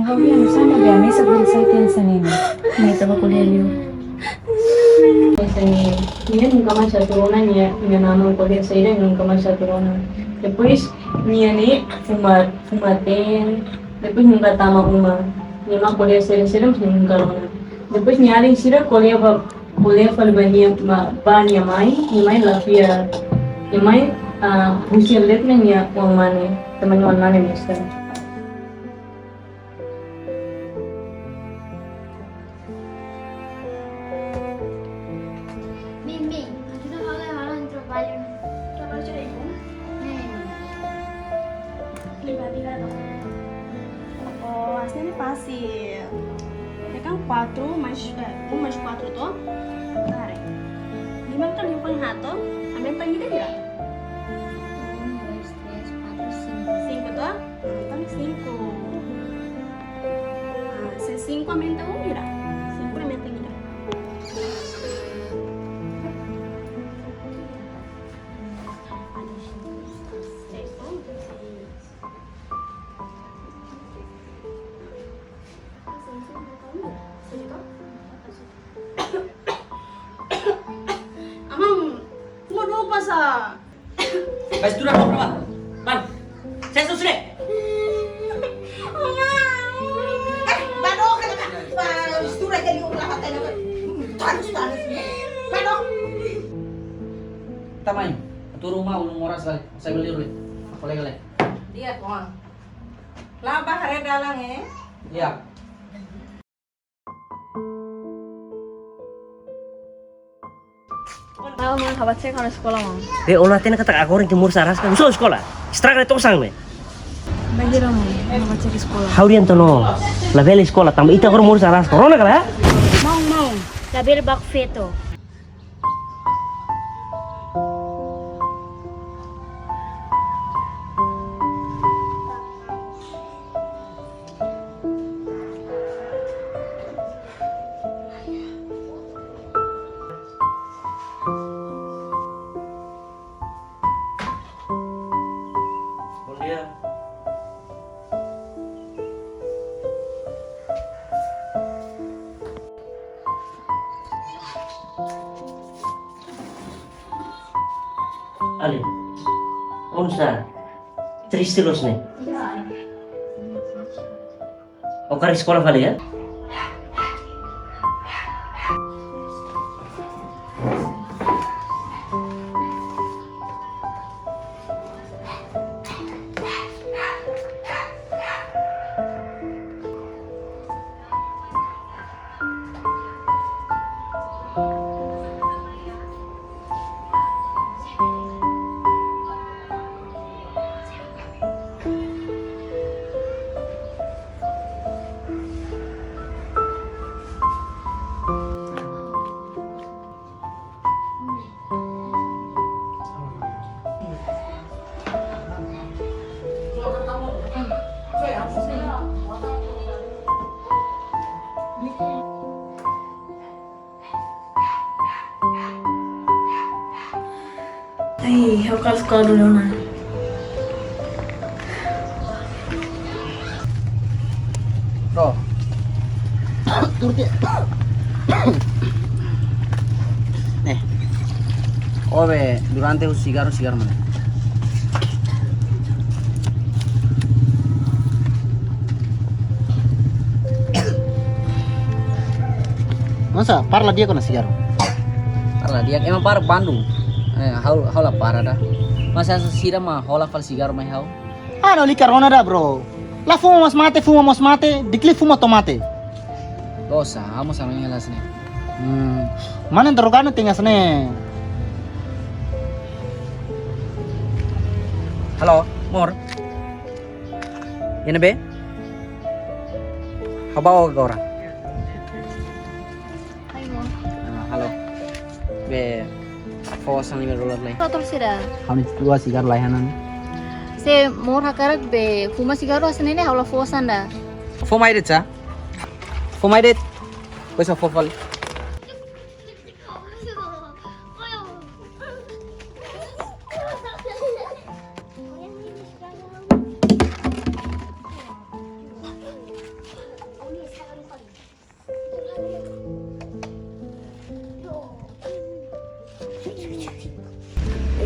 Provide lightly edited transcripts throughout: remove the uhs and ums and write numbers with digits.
Kami sama biami seperti saya tensan ini. May taba kuliah niyo. Niya nunca mais sa turunan niya, naman ko din sa ila, nunca mais sa turunan. Depois, niya ni, fumaten, depois nunca tama uma. Niya mga kuliah sila, mas nunca rona. Depois niya rin sila, kuliah falba niya, ba niya may lafia. Niya may, usia let na niya, mani, teman mani mister. Bimbing, kita halang trabalho. Trabalho de lei, bom? Liga dong. Oh, aslinya ini fácil. Ya kan 4 mais 1 mais 4 toh? Tarik. 5 kan limpang hato, ambil tangi dia tidak? 5 toh? Então 5. Se 5 aumenta 1 tidak? 5 aumenta tidak? Vai estudar para lá. Vai. Sai do sini. Bano ka na ka. Istura ka yung lahat na. Tanos. Bano. Tamay. Turo mo ulong oras kali. Saya beli duit. Kali. Lihat kong. Laba hareda lang eh. Iya. Ako mga kabatse ka na sekolah mo. Olah tena kata aku orang timur saras kan. Usul sekolah. Straka itu sang me. Bahira mo, kabatse ka sekolah. Haurian tono. La bela sekolah tam ita orang mur saras. Corona kala. Mau. Saber bak feto. Bom dia. Ali. Unsa? Triste los nih. O kari sekolah kali ya? eu quero sekolah dulu nah. Bro. Turun dia. Nih. Oh be, durante un cigarro mana? Masa parla dia kena cigarro? Parla dia emang parah Bandung. Haula parah dah. Masa sira mah haula fal cigarro mai hau. Ah, no li carona da, bro. La fuma mas mate, dikli fuma tomate. Dosa, amo sama yang las nih. Mana interrogano tingas ne? Halo, Mor. Yan be? Habaw ka ora? Hai mo. Halo. Be, fos ang nivel roller lay. Total sida. Kami dua cigarro layanan. Se mor hakarak be fuma sigaro asne ne hawla fosanda. Fumai det sa? Fumai det. Wes of fofal.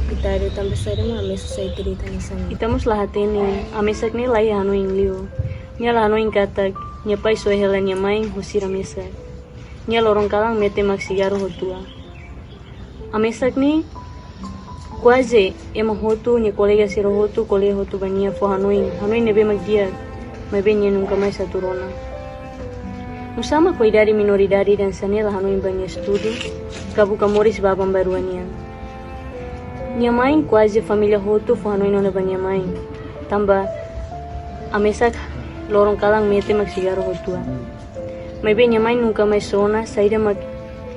Epitário também sai uma mesa sai tirita nessa. Estamos lá hatene, a mesa que nem lá ia no inglio. Nya lá no inkatak, nya pai soi hela nya mãe husira mesa. Nya lorong kalang mete mak cigarro hotua. A mesa que nem quase ema hotu nya colega siro hotu colega hotu bania fo Hanoi nebe mak dia, mas bem nya nunca mais saturona. Usama cuidar minoridade dan sanela Hanoi bania estudo, kabuka moris babam baruania. Minha mãe quase família roto foi Hanoi não leva minha mãe. Tamba a mesa lorong kalang mete mak cigarro rotua. Mas bem minha mãe nunca mais sona saída mak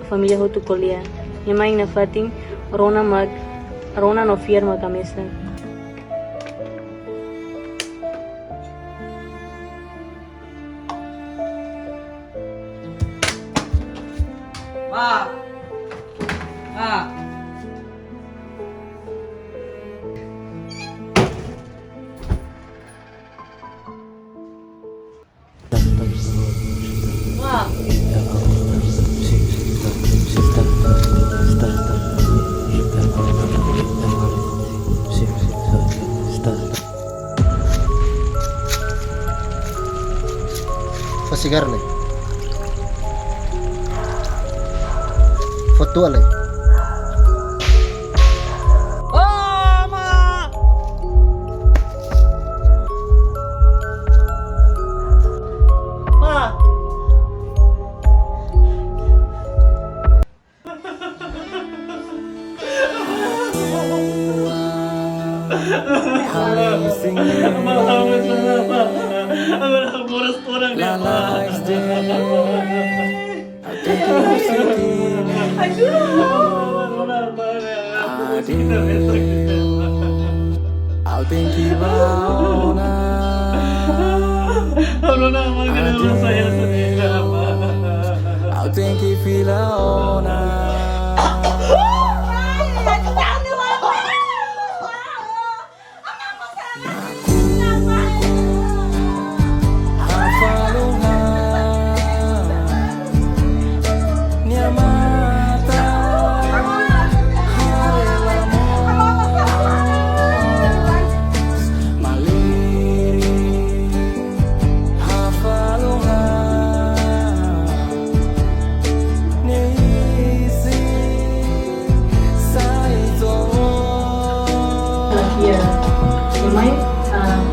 família roto colia. Minha mãe na fatin rona no firma mak a mesa. Fa cigarro le. Foto le.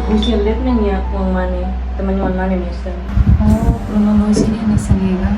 Mungkin lihat nih ya uang mana teman-teman mana bisa. Oh, lulus ini na sa nila.